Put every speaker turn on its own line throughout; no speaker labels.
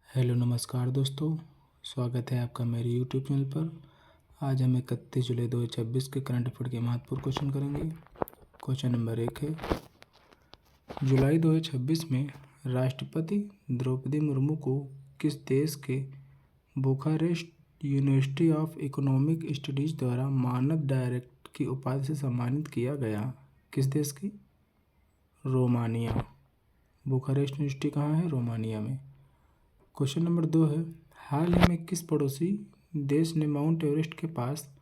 Hello नमस्कार दोस्तों, स्वागत है आपका मेरे यूट्यूब चैनल पर। आज हम 31 जुलाई 2026 के करंट अफेयर के महत्वपूर्ण क्वेश्चन करेंगे। क्वेश्चन नंबर 1 है, जुलाई 2026 में राष्ट्रपति द्रौपदी मुर्मू को किस देश के Bucharest university of economic studies द्वारा मानद डायरेक्टर की उपाधि से सम्मानित किया गया? किस देश की? रोमानिया। बुखारेस्ट यूनिवर्सिटी कहाँ है? रोमानिया में। क्वेश्चन नंबर 2 है, हाल ही में किस पड़ोसी देश ने माउंट एवरेस्ट के पास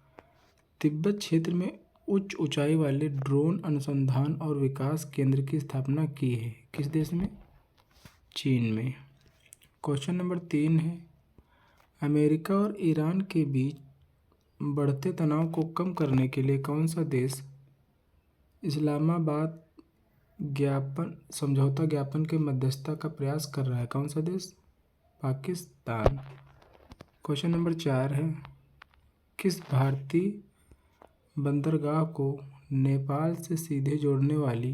तिब्बत क्षेत्र में उच्च ऊंचाई वाले ड्रोन अनुसंधान और विकास केंद्र की स्थापना की है? किस देश में? चीन में। क्वेश्चन नंबर 3 है, अमेरिका और ईरान के बीच बढ़ते तनाव को कम करने के लिए कौन सा देश इस्लामाबाद समझौता ज्ञापन के मध्यस्थता का प्रयास कर रहा है? कौन सा देश? पाकिस्तान। क्वेश्चन नंबर 4 है, किस भारतीय बंदरगाह को नेपाल से सीधे जोड़ने वाली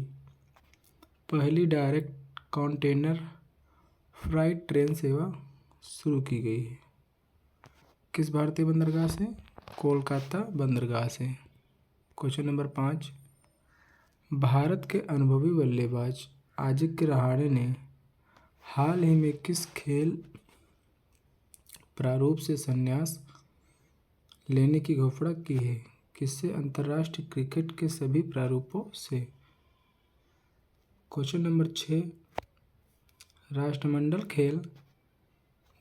पहली डायरेक्ट कंटेनर फ्राइट ट्रेन सेवा शुरू की गई है? किस भारतीय बंदरगाह से? कोलकाता बंदरगाह से। क्वेश्चन नंबर 5, भारत के अनुभवी बल्लेबाज अजिंक्य रहाणे ने हाल ही में किस खेल प्रारूप से संन्यास लेने की घोषणा की है? किससे? अंतर्राष्ट्रीय क्रिकेट के सभी प्रारूपों से। क्वेश्चन नंबर 6, राष्ट्रमंडल खेल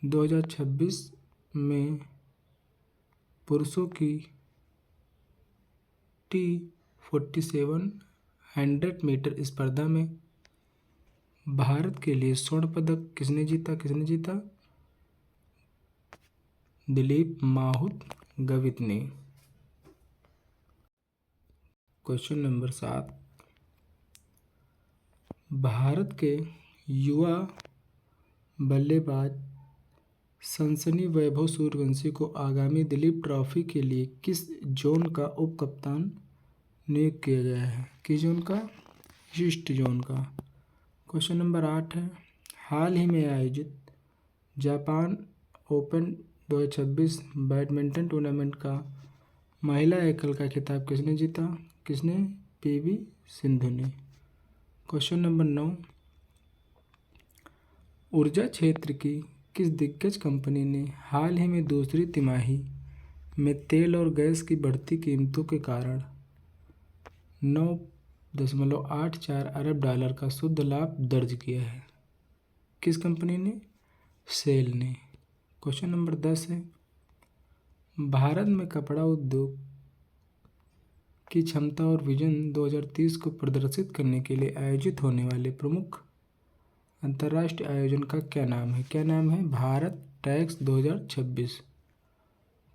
2026 में पुरुषों की T47 100 मीटर स्पर्धा में भारत के लिए स्वर्ण पदक किसने जीता? दिलीप माहुत गवित ने। क्वेश्चन नंबर 7, भारत के युवा बल्लेबाज सनसनी वैभव सूर्यवंशी को आगामी दिलीप ट्रॉफी के लिए किस जोन का उप कप्तान नियुक्त किया गया है? किस जोन का? ईस्ट जोन का। क्वेश्चन नंबर 8 है, हाल ही में आयोजित जापान ओपन 2026 बैडमिंटन टूर्नामेंट का महिला एकल का खिताब किसने जीता? किसने? PV सिंधु ने। क्वेश्चन नंबर 9, ऊर्जा क्षेत्र की किस दिग्गज कंपनी ने हाल ही में दूसरी तिमाही में तेल और गैस की बढ़ती कीमतों के कारण 9.84 अरब डॉलर का शुद्ध लाभ दर्ज किया है? किस कंपनी ने? सेल ने। क्वेश्चन नंबर 10 है, भारत में कपड़ा उद्योग की क्षमता और विजन 2030 को प्रदर्शित करने के लिए आयोजित होने वाले प्रमुख अंतर्राष्ट्रीय आयोजन का क्या नाम है? क्या नाम है? भारत टैक्स 2026।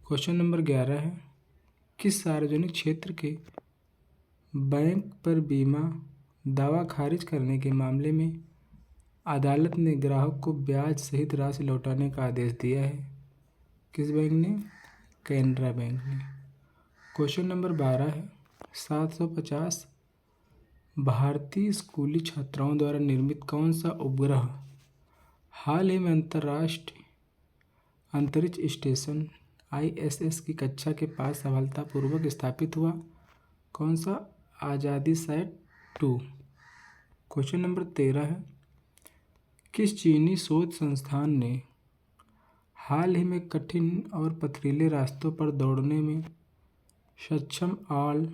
क्वेश्चन नंबर 11 है, किस सार्वजनिक क्षेत्र के बैंक पर बीमा दावा खारिज करने के मामले में अदालत ने ग्राहक को ब्याज सहित राशि लौटाने का आदेश दिया है? किस बैंक ने? कैनरा बैंक ने। क्वेश्चन नंबर 12 है, 750 भारतीय स्कूली छात्राओं द्वारा निर्मित कौन सा उपग्रह हाल ही में अंतर्राष्ट्रीय अंतरिक्ष स्टेशन ISS की कक्षा के पास सफलतापूर्वक स्थापित हुआ? कौन सा? आजादीसैट-2। क्वेश्चन नंबर 13 है, किस चीनी शोध संस्थान ने हाल ही में कठिन और पथरीले रास्तों पर दौड़ने में सक्षम ऑल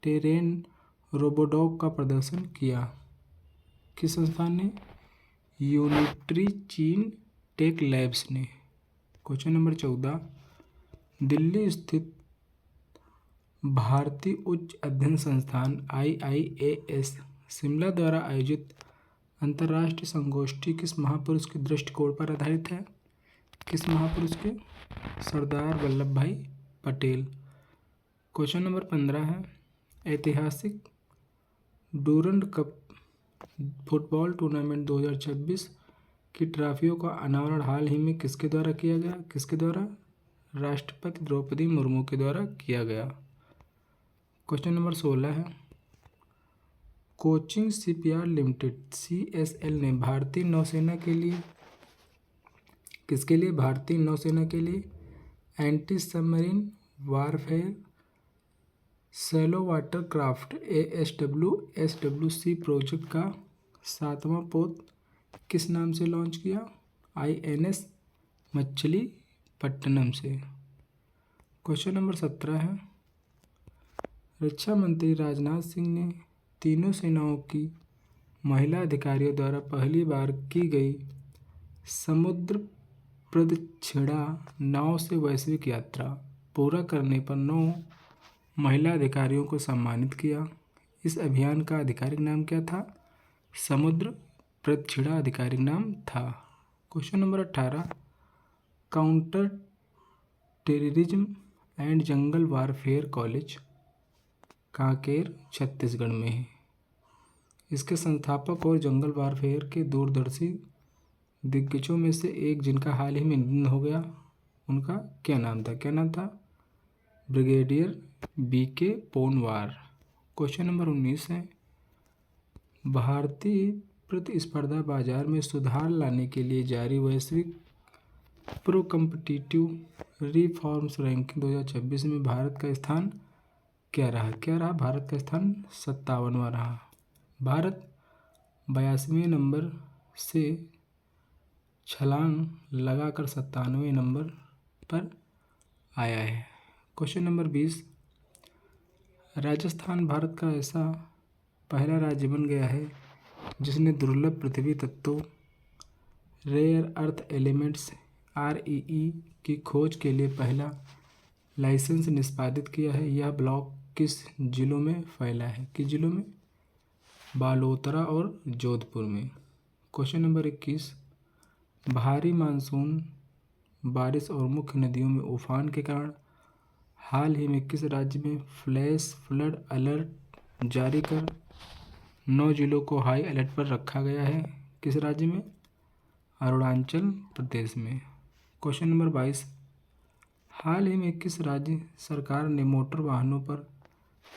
टेरेन रोबोडॉग का प्रदर्शन किया? किस संस्थान ने? यूनिट्री चीन टेक लैब्स ने। क्वेश्चन नंबर 14, दिल्ली स्थित भारतीय उच्च अध्ययन संस्थान IIAS शिमला द्वारा आयोजित अंतर्राष्ट्रीय संगोष्ठी किस महापुरुष के दृष्टिकोण पर आधारित है? किस महापुरुष के? सरदार वल्लभ भाई पटेल। क्वेश्चन नंबर 15 है, ऐतिहासिक डूरंड कप फुटबॉल टूर्नामेंट 2026 की ट्रॉफियों का अनावरण हाल ही में किसके द्वारा किया गया? किसके द्वारा? राष्ट्रपति द्रौपदी मुर्मू के द्वारा किया गया। क्वेश्चन नंबर 16 है, कोचिन शिपयार्ड लिमिटेड CSL ने भारतीय नौसेना के लिए किसके लिए? भारतीय नौसेना के लिए anti submarine warfare shallow water craft ASWSWC project का 7वां पोत किस नाम से लॉन्च किया? INS मछलीपट्टनम से। क्वेश्चन नंबर 17 है, रक्षा मंत्री राजनाथ सिंह ने तीनों सेनाओं की महिला अधिकारियों द्वारा पहली बार की गई समुद्र प्रदक्षिणा नाव से वैश्विक यात्रा पूरा करने पर 9 महिला अधिकारियों को सम्मानित किया। इस अभियान का आधिकारिक नाम क्या था? समुद्र प्रदक्षिणा आधिकारिक नाम था। Question number 18, counter terrorism and jungle warfare college Kanker Chhattisgarh में है। इसके संस्थापक और जंगल वारफेयर के दूरदर्शी दिग्गजों में से एक, जिनका हाल ही में निधन हो गया, उनका क्या नाम था? क्या नाम था? Brigadier BK पोनवार। क्वेश्चन नंबर 19 है, भारतीय प्रतिस्पर्धा बाजार में सुधार लाने के लिए जारी वैश्विक प्रो कॉम्पिटिटिव रिफॉर्म्स रैंकिंग 2026 में भारत का स्थान क्या रहा? भारत का स्थान 57वां रहा। भारत 82वें नंबर से छलांग लगाकर 97वें नंबर पर आया है। क्वेश्चन नंबर 20, राजस्थान भारत का ऐसा पहला राज्य बन गया है जिसने दुर्लभ पृथ्वी तत्वों रेयर अर्थ एलिमेंट्स REE की खोज के लिए पहला लाइसेंस निष्पादित किया है। यह ब्लॉक किस जिलों में फैला है? किस जिलों में? बालोतरा और जोधपुर में। क्वेश्चन नंबर 21, भारी मानसून बारिश और मुख्य नदियों में उफान के कारण हाल ही में किस राज्य में फ्लैश फ्लड अलर्ट जारी कर 9 जिलों को हाई अलर्ट पर रखा गया है? किस राज्य में? अरुणाचल प्रदेश में। क्वेश्चन नंबर 22, हाल ही में किस राज्य सरकार ने मोटर वाहनों पर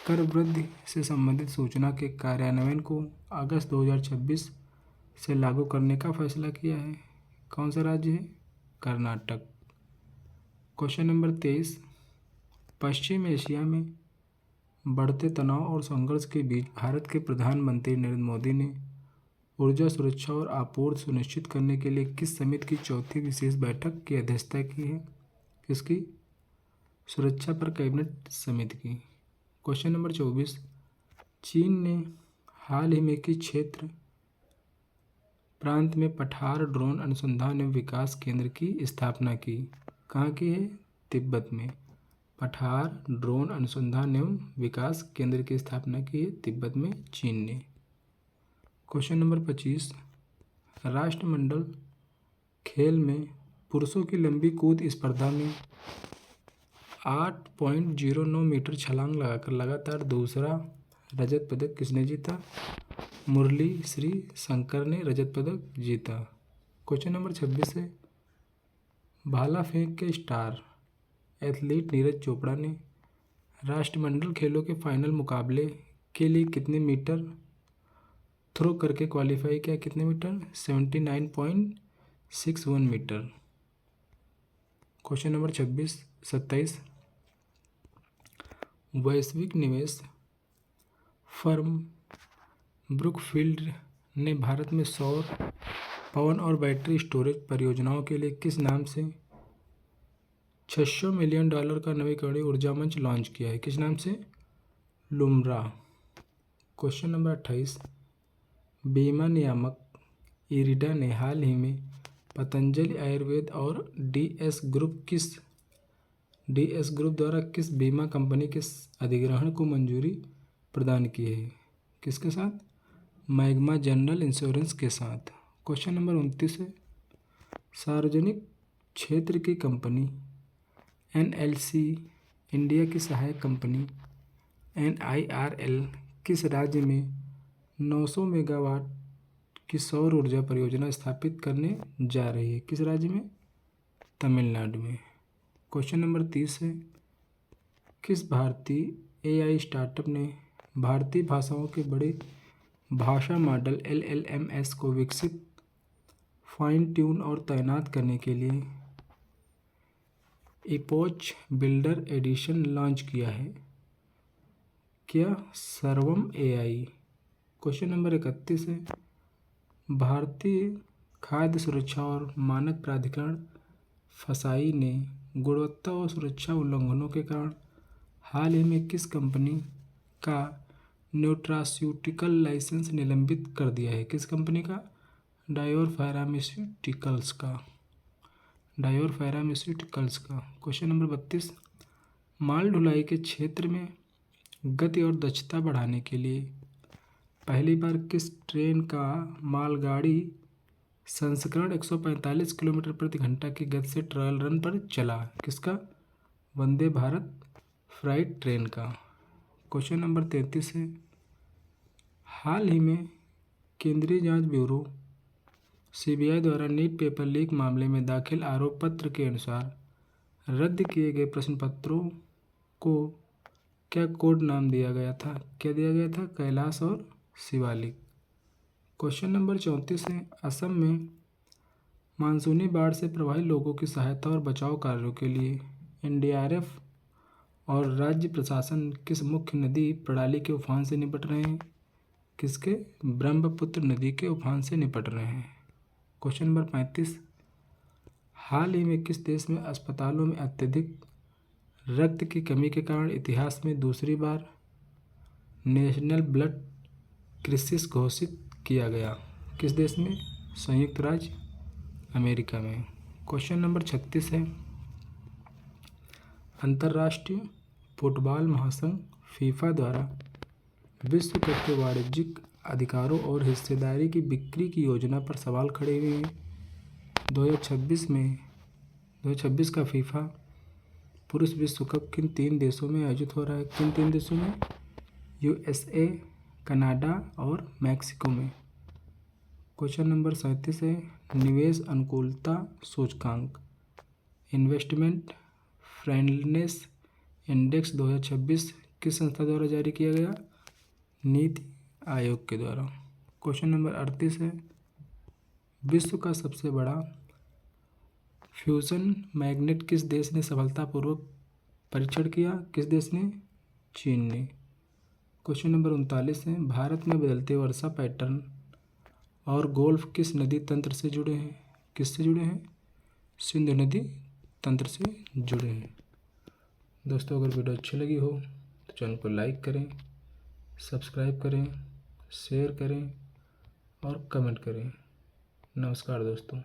कर वृद्धि से संबंधित सूचना के कार्यान्वयन को अगस्त 2026 से लागू करने का फैसला किया है? कौन सा राज्य है? कर्नाटक। क्वेश्चन नंबर 23, पश्चिम एशिया में बढ़ते तनाव और संघर्ष के बीच भारत के प्रधानमंत्री नरेंद्र मोदी ने ऊर्जा सुरक्षा और आपूर्ति सुनिश्चित करने के लिए किस समिति की चौथी विशेष बैठक की अध्यक्षता की है? किसकी? सुरक्षा पर कैबिनेट समिति की। क्वेश्चन नंबर 24, चीन ने हाल ही में किस क्षेत्र प्रांत में पठार ड्रोन अनुसंधान एवं विकास केंद्र की स्थापना की? कहाँ की है? तिब्बत में पठार ड्रोन अनुसंधान एवं विकास केंद्र की स्थापना की है तिब्बत में चीन ने। क्वेश्चन नंबर 25, राष्ट्रमंडल खेल में पुरुषों की लंबी कूद स्पर्धा में 8.09 मीटर छलांग लगाकर लगातार दूसरा रजत पदक किसने जीता? मुरली श्री शंकर ने रजत पदक जीता। क्वेश्चन नंबर 26 है, भाला फेंक के स्टार एथलीट नीरज चोपड़ा ने राष्ट्रमंडल खेलों के फाइनल मुकाबले के लिए कितने मीटर थ्रो करके क्वालिफाई किया? कितने मीटर? 79.61 मीटर। क्वेश्चन नंबर 27, वैश्विक निवेश फर्म ब्रुकफील्ड ने भारत में सौर, पवन और बैटरी स्टोरेज परियोजनाओं के लिए किस नाम से $600 मिलियन का नवीकरणीय ऊर्जा मंच लॉन्च किया है? किस नाम से? लुम्रा। क्वेश्चन नंबर 28, बीमा नियामक इरिडा ने हाल ही में पतंजलि आयुर्वेद और DS ग्रुप द्वारा किस बीमा कंपनी के अधिग्रहण को मंजूरी प्रदान की है? किसके साथ? मैग्मा जनरल इंश्योरेंस के साथ। क्वेश्चन नंबर 29 है, सार्वजनिक क्षेत्र की कंपनी NLC इंडिया की सहायक कंपनी NIRL किस राज्य में 900 मेगावाट की सौर ऊर्जा परियोजना स्थापित करने जा रही है? किस राज्य में? तमिलनाडु में। क्वेश्चन नंबर 30 है, किस भारतीय AI स्टार्टअप ने भारतीय भाषाओं के बड़े भाषा मॉडल LLMS को विकसित फाइन ट्यून और तैनात करने के लिए इपोच बिल्डर एडिशन लॉन्च किया है? क्या सर्वम एआई। क्वेश्चन नंबर 31 है, भारतीय खाद्य सुरक्षा और मानक प्राधिकरण फसाई ने गुणवत्ता और सुरक्षा उल्लंघनों के कारण हाल ही में किस कंपनी का न्यूट्रास्यूटिकल लाइसेंस निलंबित कर दिया है? किस कंपनी का? डायोर फार्मास्यूटिकल्स का। क्वेश्चन नंबर 32, माल ढुलाई के क्षेत्र में गति और दक्षता बढ़ाने के लिए पहली बार किस ट्रेन का मालगाड़ी संस्करण 145 किलोमीटर प्रति घंटा की गति से ट्रायल रन पर चला? किसका? वंदे भारत फ्राइट ट्रेन का। क्वेश्चन नंबर 33 है, हाल ही में केंद्रीय जांच ब्यूरो सीबीआई द्वारा नीट पेपर लीक मामले में दाखिल आरोप पत्र के अनुसार रद्द किए गए प्रश्न पत्रों को क्या कोड नाम दिया गया था? क्या दिया गया था? कैलाश और शिवालिक। क्वेश्चन नंबर 34 है, असम में मानसूनी बाढ़ से प्रभावित लोगों की सहायता और बचाव कार्यों के लिए एनडीआरएफ और राज्य प्रशासन किस मुख्य नदी प्रणाली के उफान से निपट रहे हैं? किसके? ब्रह्मपुत्र नदी के उफान से निपट रहे हैं। क्वेश्चन नंबर 35, हाल ही में किस देश में अस्पतालों में अत्यधिक रक्त की कमी के कारण इतिहास में दूसरी बार नेशनल ब्लड क्राइसिस घोषित किया गया? किस देश में? संयुक्त राज्य अमेरिका में। क्वेश्चन नंबर 36 है, अंतर्राष्ट्रीय फुटबॉल महासंघ फीफा द्वारा विश्व कप के वाणिज्यिक अधिकारों और हिस्सेदारी की बिक्री की योजना पर सवाल खड़े हुए हैं। 2026 का फीफा पुरुष विश्व कप किन 3 देशों में आयोजित हो रहा है? किन 3 देशों में? यूएसए, कनाडा और मैक्सिको में। क्वेश्चन नंबर 37 है, निवेश अनुकूलता सूचकांक इन्वेस्टमेंट फ्रेंडलीनेस इंडेक्स 2026 किस संस्था द्वारा जारी किया गया? नीति आयोग के द्वारा। क्वेश्चन नंबर 38 है, विश्व का सबसे बड़ा फ्यूजन मैग्नेट किस देश ने सफलतापूर्वक परीक्षण किया? किस देश ने? चीन ने। क्वेश्चन नंबर 39 है, भारत में बदलते वर्षा पैटर्न और गोल्फ किस नदी तंत्र से जुड़े हैं? किससे जुड़े हैं? सिंधु नदी तंत्र से जुड़े हैं। दोस्तों, अगर वीडियो अच्छी लगी हो तो चैनल को लाइक करें, सब्सक्राइब करें, शेयर करें और कमेंट करें। नमस्कार दोस्तों।